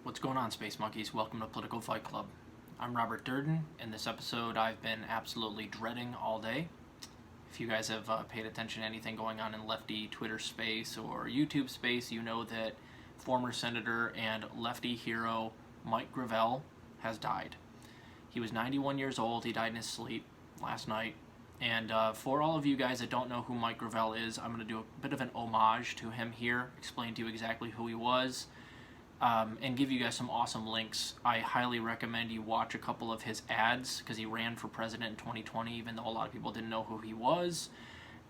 What's going on, Space Monkeys? Welcome to Political Fight Club. I'm Robert Durden. In this episode, I've been absolutely dreading all day. If you guys have paid attention to anything going on in Lefty Twitter space or YouTube space, you know that former Senator and Lefty hero Mike Gravel has died. He was 91 years old. He died in his sleep last night. And for all of you guys that don't know who Mike Gravel is, I'm going to do a bit of an homage to him here, explain to you exactly who he was, and give you guys some awesome links. I highly recommend you watch a couple of his ads because he ran for president in 2020, even though a lot of people didn't know who he was.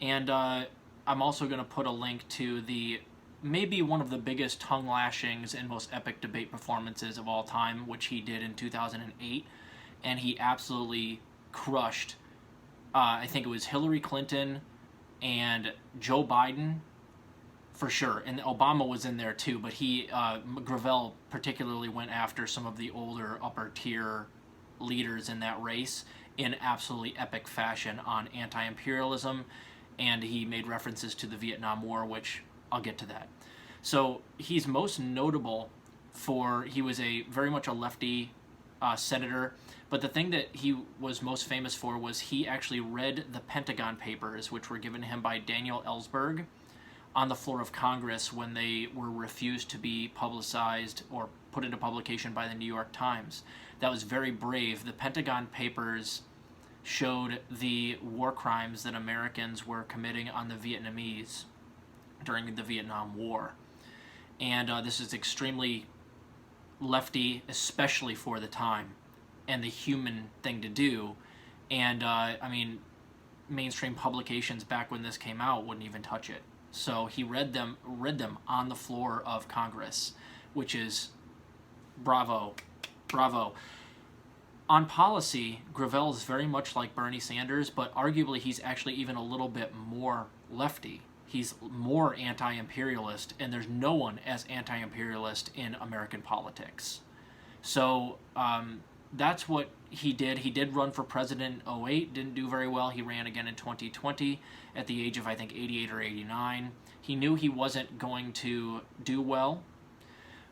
And I'm also going to put a link to maybe one of the biggest tongue lashings and most epic debate performances of all time, which he did in 2008. And he absolutely crushed, I think it was Hillary Clinton and Joe Biden, for sure, and Obama was in there too, but Gravel particularly went after some of the older upper tier leaders in that race in absolutely epic fashion on anti-imperialism, and he made references to the Vietnam War, which I'll get to that. So he's most notable he was very much a lefty senator, but the thing that he was most famous for was he actually read the Pentagon Papers, which were given to him by Daniel Ellsberg, on the floor of Congress when they were refused to be publicized or put into publication by the New York Times. That was very brave. The Pentagon Papers showed the war crimes that Americans were committing on the Vietnamese during the Vietnam War. And this is extremely lefty, especially for the time, and the human thing to do. And, mainstream publications back when this came out wouldn't even touch it. So he read them on the floor of Congress, which is bravo. On policy, Gravel is very much like Bernie Sanders, but arguably he's actually even a little bit more lefty. He's more anti-imperialist, and there's no one as anti-imperialist in American politics. So that's what he did. He did run for president in 2008, didn't do very well. He ran again in 2020 at the age of, I think, 88 or 89. He knew he wasn't going to do well,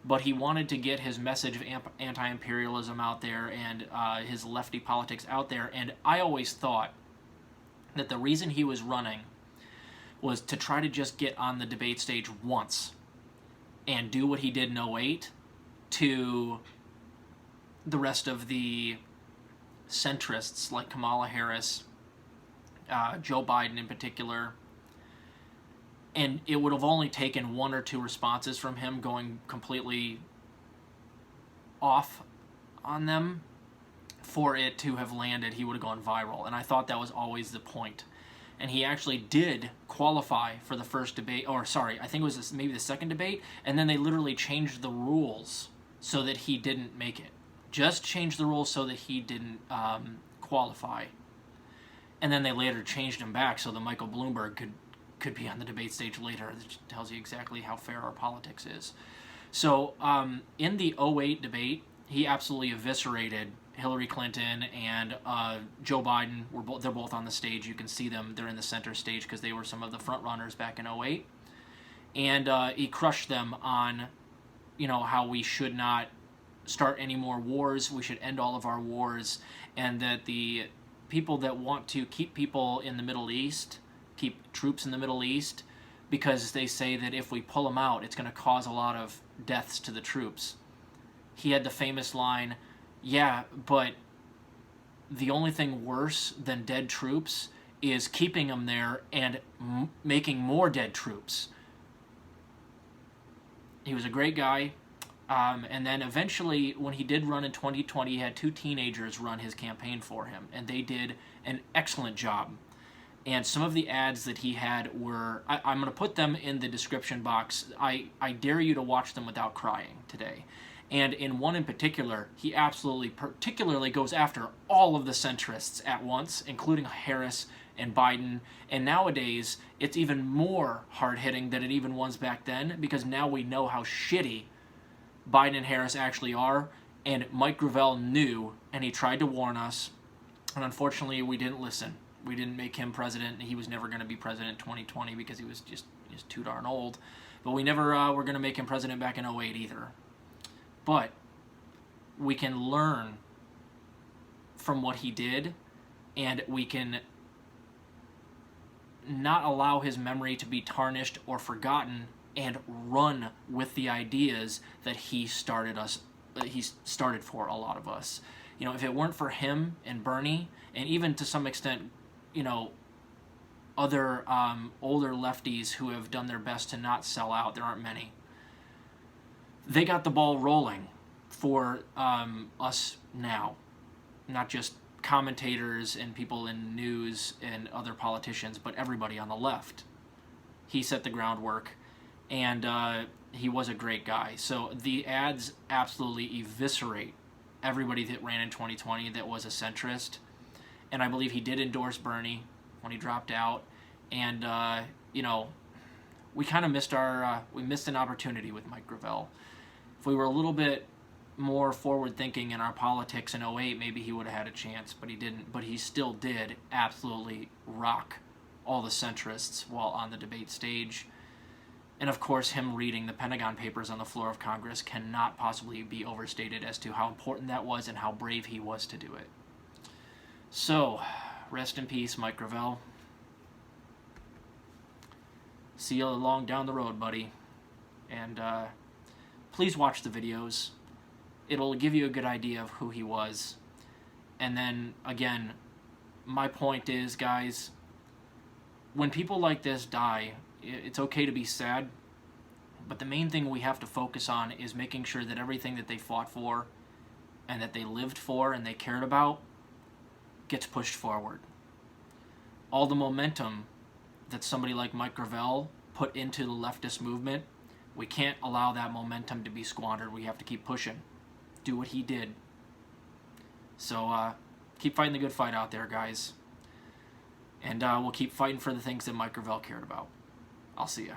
but he wanted to get his message of anti-imperialism out there and his lefty politics out there. And I always thought that the reason he was running was to try to just get on the debate stage once and do what he did in 2008 to the rest of the centrists like Kamala Harris, Joe Biden in particular, and it would have only taken one or two responses from him going completely off on them for it to have landed. He would have gone viral, and I thought that was always the point. And he actually did qualify for the first debate, I think it was maybe the second debate, and then they literally changed the rules so that he didn't make it. Just changed the rules so that he didn't qualify. And then they later changed him back so that Michael Bloomberg could be on the debate stage later. That tells you exactly how fair our politics is. So in the 2008 debate, he absolutely eviscerated Hillary Clinton and Joe Biden. They're both on the stage. You can see them. They're in the center stage because they were some of the front runners back in 2008. And he crushed them on, how we should not start any more wars, we should end all of our wars, and that the people that want to keep people in the Middle East, keep troops in the Middle East, because they say that if we pull them out, it's going to cause a lot of deaths to the troops. He had the famous line, yeah, but the only thing worse than dead troops is keeping them there and making more dead troops. He was a great guy. And then eventually, when he did run in 2020, he had two teenagers run his campaign for him, and they did an excellent job. And some of the ads that he had were, I'm going to put them in the description box. I dare you to watch them without crying today. And in one in particular, he particularly goes after all of the centrists at once, including Harris and Biden. And nowadays, it's even more hard-hitting than it even was back then, because now we know how shitty Biden and Harris actually are, and Mike Gravel knew, and he tried to warn us, and unfortunately we didn't listen. We didn't make him president. He was never going to be president in 2020 because he was just too darn old, but we never were going to make him president back in 2008 either. but we can learn from what he did, and we can not allow his memory to be tarnished or forgotten, and run with the ideas that he started for a lot of us. You know, if it weren't for him and Bernie, and even to some extent, you know, other older lefties who have done their best to not sell out, there aren't many, they got the ball rolling for us now, not just commentators and people in news and other politicians, but everybody on the left. He set the groundwork, and he was a great guy. So the ads absolutely eviscerate everybody that ran in 2020 that was a centrist, and I believe he did endorse Bernie when he dropped out, and you know, we kind of missed an opportunity with Mike Gravel. If we were a little bit more forward thinking in our politics in 08, maybe he would have had a chance, but he didn't. But he still did absolutely rock all the centrists while on the debate stage. And of course, him reading the Pentagon Papers on the floor of Congress cannot possibly be overstated as to how important that was and how brave he was to do it. So, rest in peace, Mike Gravel. See you along down the road, buddy. And please watch the videos. It'll give you a good idea of who he was. And then, again, my point is, guys, when people like this die, it's okay to be sad, but the main thing we have to focus on is making sure that everything that they fought for and that they lived for and they cared about gets pushed forward. All the momentum that somebody like Mike Gravel put into the leftist movement, we can't allow that momentum to be squandered. We have to keep pushing. Do what he did. So keep fighting the good fight out there, guys. And we'll keep fighting for the things that Mike Gravel cared about. I'll see ya.